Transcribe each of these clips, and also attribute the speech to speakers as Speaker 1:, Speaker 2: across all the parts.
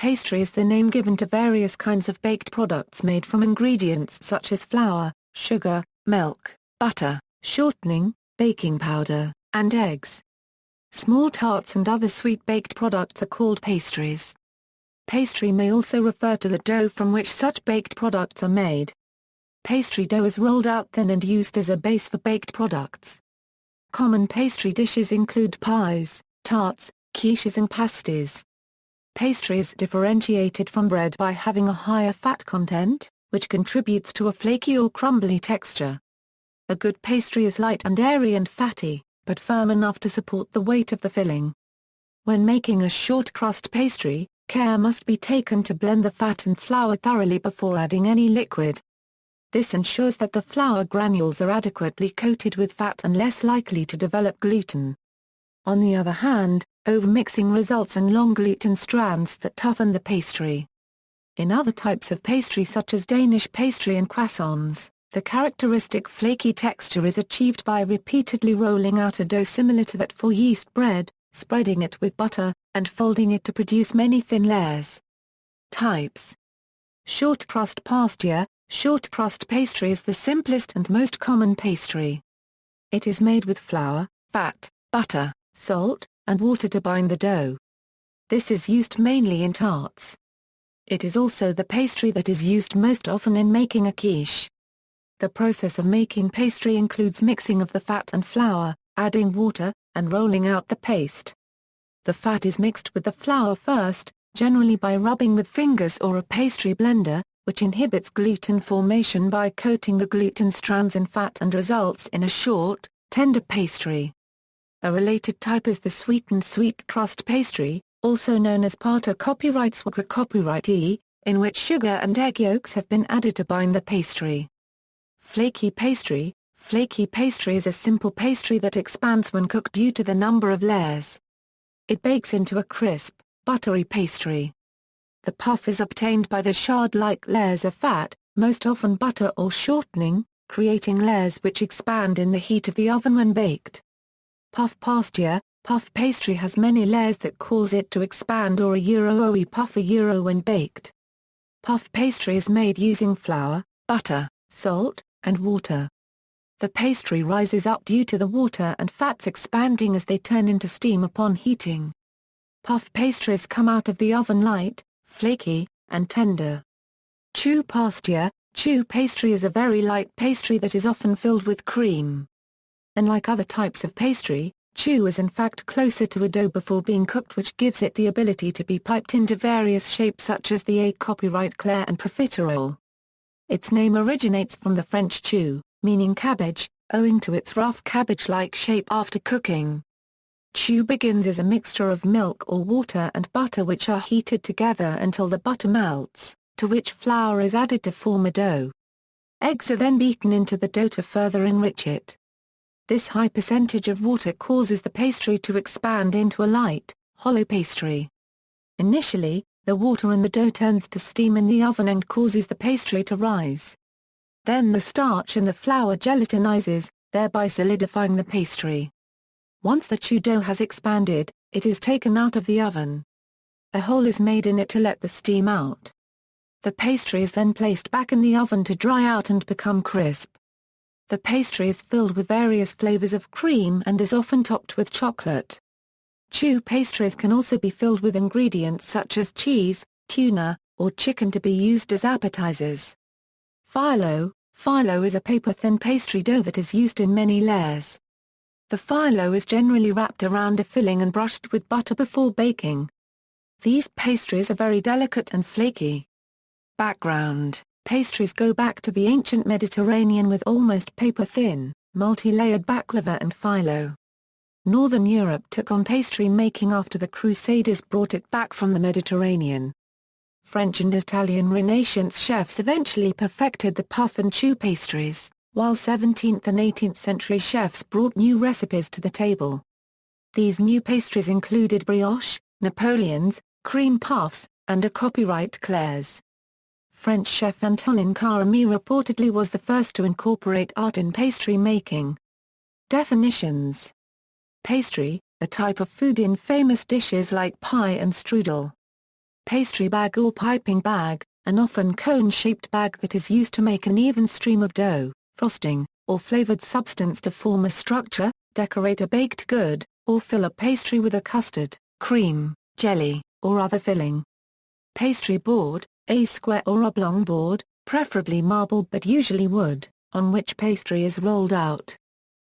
Speaker 1: Pastry is the name given to various kinds of baked products made from ingredients such as flour, sugar, milk, butter, shortening, baking powder, and eggs. Small tarts and other sweet baked products are called pastries. Pastry may also refer to the dough from which such baked products are made. Pastry dough is rolled out thin and used as a base for baked products. Common pastry dishes include pies, tarts, quiches and pasties. Pastry is differentiated from bread by having a higher fat content, which contributes to a flaky or crumbly texture. A good pastry is light and airy and fatty, but firm enough to support the weight of the filling. When making a short crust pastry, care must be taken to blend the fat and flour thoroughly before adding any liquid. This ensures that the flour granules are adequately coated with fat and less likely to develop gluten. On the other hand, overmixing results in long gluten strands that toughen the pastry. In other types of pastry such as Danish pastry and croissants, the characteristic flaky texture is achieved by repeatedly rolling out a dough similar to that for yeast bread, spreading it with butter, and folding it to produce many thin layers. Types: Shortcrust Pastry. Shortcrust pastry is the simplest and most common pastry. It is made with flour, fat, butter, salt, and water to bind the dough. This is used mainly in tarts. It is also the pastry that is used most often in making a quiche. The process of making pastry includes mixing of the fat and flour, adding water, and rolling out the paste. The fat is mixed with the flour first, generally by rubbing with fingers or a pastry blender, which inhibits gluten formation by coating the gluten strands in fat and results in a short, tender pastry. A related type is the sweetened sweet crust pastry, also known as Pata copyright Swakra copyright E, in which sugar and egg yolks have been added to bind the pastry. Flaky pastry. Flaky pastry is a simple pastry that expands when cooked due to the number of layers. It bakes into a crisp, buttery pastry. The puff is obtained by the shard-like layers of fat, most often butter or shortening, creating layers which expand in the heat of the oven when baked. Puff pastry. Puff pastry has many layers that cause it to expand or a puff when baked. Puff pastry is made using flour, butter, salt, and water. The pastry rises up due to the water and fats expanding as they turn into steam upon heating. Puff pastries come out of the oven light, flaky, and tender. Choux pastry. Choux pastry is a very light pastry that is often filled with cream. Unlike other types of pastry, choux is in fact closer to a dough before being cooked, which gives it the ability to be piped into various shapes such as the A copyright clair and profiterole. Its name originates from the French choux, meaning cabbage, owing to its rough cabbage-like shape after cooking. Choux begins as a mixture of milk or water and butter which are heated together until the butter melts, to which flour is added to form a dough. Eggs are then beaten into the dough to further enrich it. This high percentage of water causes the pastry to expand into a light, hollow pastry. Initially, the water in the dough turns to steam in the oven and causes the pastry to rise. Then the starch in the flour gelatinizes, thereby solidifying the pastry. Once the choux dough has expanded, it is taken out of the oven. A hole is made in it to let the steam out. The pastry is then placed back in the oven to dry out and become crisp. The pastry is filled with various flavors of cream and is often topped with chocolate. Choux pastries can also be filled with ingredients such as cheese, tuna, or chicken to be used as appetizers. Phyllo. Phyllo is a paper-thin pastry dough that is used in many layers. The phyllo is generally wrapped around a filling and brushed with butter before baking. These pastries are very delicate and flaky. Background. Pastries go back to the ancient Mediterranean with almost paper-thin, multi-layered baklava and phyllo. Northern Europe took on pastry making after the Crusaders brought it back from the Mediterranean. French and Italian Renaissance chefs eventually perfected the puff and choux pastries, while 17th and 18th century chefs brought new recipes to the table. These new pastries included brioche, Napoleons, cream puffs, and a copyright clairs. French chef Antonin Carême reportedly was the first to incorporate art in pastry making. Definitions: Pastry, a type of food in famous dishes like pie and strudel. Pastry bag or piping bag, an often cone-shaped bag that is used to make an even stream of dough, frosting, or flavored substance to form a structure, decorate a baked good, or fill a pastry with a custard, cream, jelly, or other filling. Pastry board, a square or oblong board, preferably marble but usually wood, on which pastry is rolled out.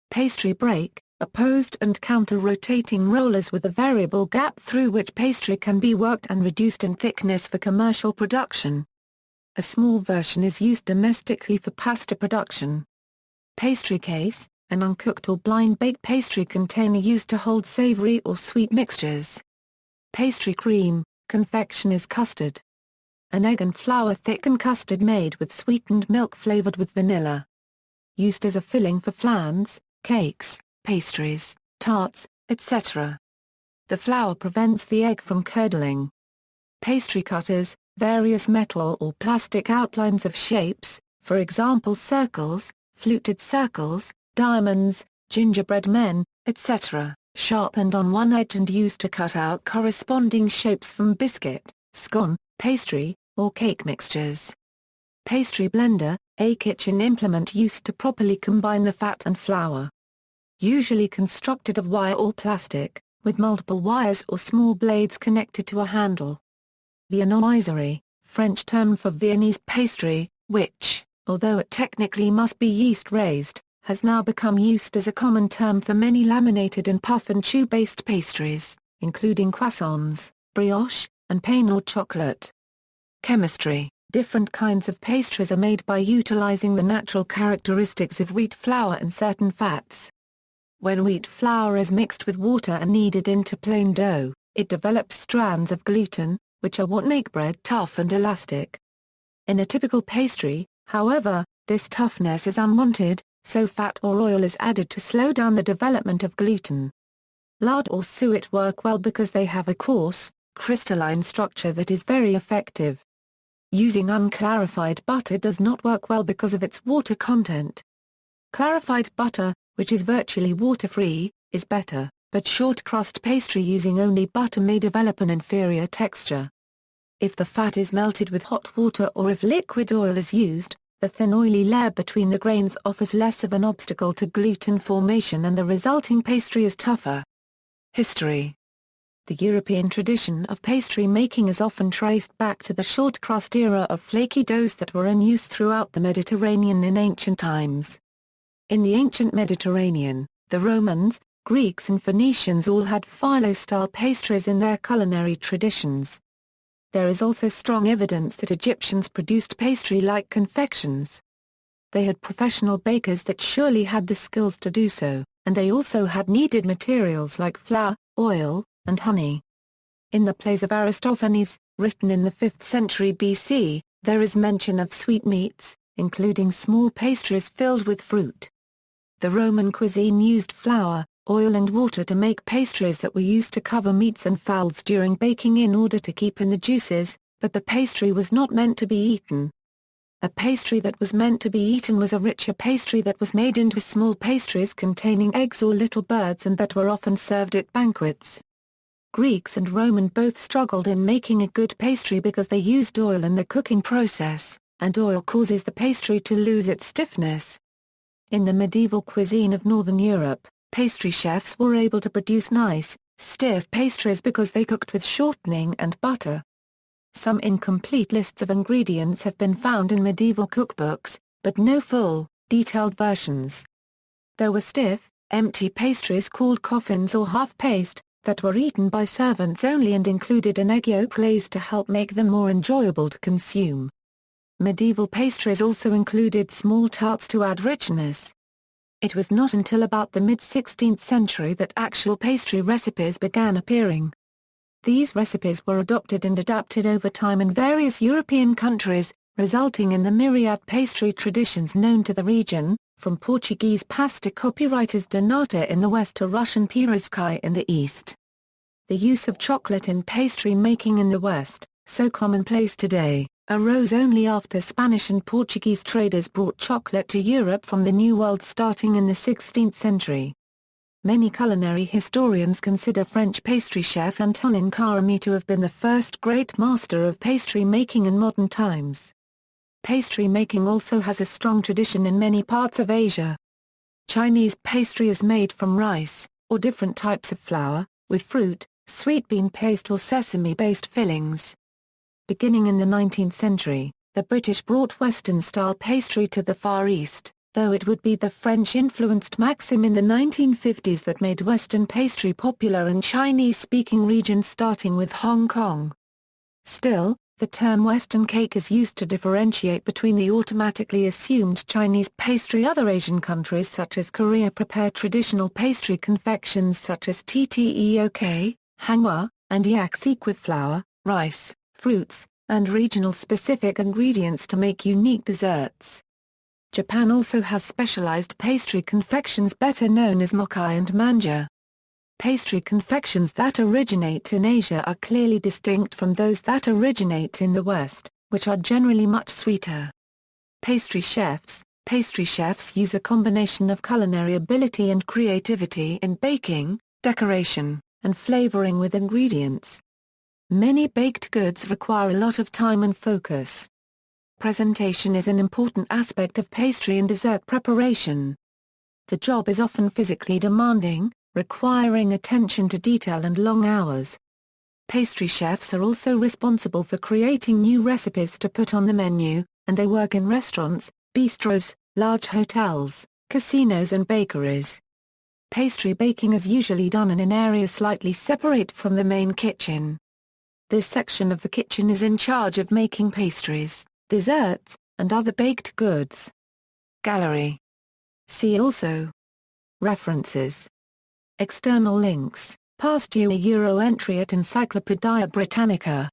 Speaker 1: Pastry break, opposed and counter-rotating rollers with a variable gap through which pastry can be worked and reduced in thickness for commercial production. A small version is used domestically for pasta production. Pastry case, an uncooked or blind-baked pastry container used to hold savory or sweet mixtures. Pastry cream, confection is custard. An egg and flour thickened custard made with sweetened milk flavored with vanilla. Used as a filling for flans, cakes, pastries, tarts, etc. The flour prevents the egg from curdling. Pastry cutters, various metal or plastic outlines of shapes, for example circles, fluted circles, diamonds, gingerbread men, etc., sharpened on one edge and used to cut out corresponding shapes from biscuit, scone, pastry, or cake mixtures. Pastry blender, a kitchen implement used to properly combine the fat and flour. Usually constructed of wire or plastic, with multiple wires or small blades connected to a handle. Viennoiserie, French term for Viennese pastry, which, although it technically must be yeast-raised, has now become used as a common term for many laminated and puff and chew-based pastries, including croissants, brioche, and pain or chocolate. Chemistry, different kinds of pastries are made by utilizing the natural characteristics of wheat flour and certain fats. When wheat flour is mixed with water and kneaded into plain dough, it develops strands of gluten, which are what make bread tough and elastic. In a typical pastry, however, this toughness is unwanted, so fat or oil is added to slow down the development of gluten. Lard or suet work well because they have a coarse, crystalline structure that is very effective. Using unclarified butter does not work well because of its water content. Clarified butter, which is virtually water-free, is better, but short-crust pastry using only butter may develop an inferior texture. If the fat is melted with hot water or if liquid oil is used, the thin oily layer between the grains offers less of an obstacle to gluten formation and the resulting pastry is tougher. History. The European tradition of pastry making is often traced back to the short-crust era of flaky doughs that were in use throughout the Mediterranean in ancient times. In the ancient Mediterranean, the Romans, Greeks and Phoenicians all had phyllo-style pastries in their culinary traditions. There is also strong evidence that Egyptians produced pastry-like confections. They had professional bakers that surely had the skills to do so, and they also had needed materials like flour, oil, and honey. In the plays of Aristophanes, written in the 5th century BC, there is mention of sweetmeats, including small pastries filled with fruit. The Roman cuisine used flour, oil and water to make pastries that were used to cover meats and fowls during baking in order to keep in the juices, but the pastry was not meant to be eaten. A pastry that was meant to be eaten was a richer pastry that was made into small pastries containing eggs or little birds and that were often served at banquets. Greeks and Roman both struggled in making a good pastry because they used oil in the cooking process, and oil causes the pastry to lose its stiffness. In the medieval cuisine of Northern Europe, pastry chefs were able to produce nice, stiff pastries because they cooked with shortening and butter. Some incomplete lists of ingredients have been found in medieval cookbooks, but no full, detailed versions. There were stiff, empty pastries called coffins or half-paste, that were eaten by servants only and included an egg yolk glaze to help make them more enjoyable to consume. Medieval pastries also included small tarts to add richness. It was not until about the mid-16th century that actual pastry recipes began appearing. These recipes were adopted and adapted over time in various European countries, resulting in the myriad pastry traditions known to the region, from Portuguese pasta copywriters Donata in the west to Russian pierogi in the east. The use of chocolate in pastry making in the west, so commonplace today, arose only after Spanish and Portuguese traders brought chocolate to Europe from the New World starting in the 16th century. Many culinary historians consider French pastry chef Antonin Carême to have been the first great master of pastry making in modern times. Pastry making also has a strong tradition in many parts of Asia. Chinese pastry is made from rice, or different types of flour, with fruit, sweet bean paste or sesame-based fillings. Beginning in the 19th century, the British brought Western-style pastry to the Far East, though it would be the French-influenced Maxim in the 1950s that made Western pastry popular in Chinese-speaking regions starting with Hong Kong. Still, the term Western cake is used to differentiate between the automatically assumed Chinese pastry. Other Asian countries such as Korea prepare traditional pastry confections such as tteok, hangwa, and yaksik with flour, rice, fruits, and regional specific ingredients to make unique desserts. Japan also has specialized pastry confections better known as mochi and manja. Pastry confections that originate in Asia are clearly distinct from those that originate in the West, which are generally much sweeter. Pastry chefs use a combination of culinary ability and creativity in baking, decoration, and flavoring with ingredients. Many baked goods require a lot of time and focus. Presentation is an important aspect of pastry and dessert preparation. The job is often physically demanding, requiring attention to detail and long hours. Pastry chefs are also responsible for creating new recipes to put on the menu, and they work in restaurants, bistros, large hotels, casinos and bakeries. Pastry baking is usually done in an area slightly separate from the main kitchen. This section of the kitchen is in charge of making pastries, desserts, and other baked goods. Gallery. See also. References. External links, past Euro entry at Encyclopædia Britannica.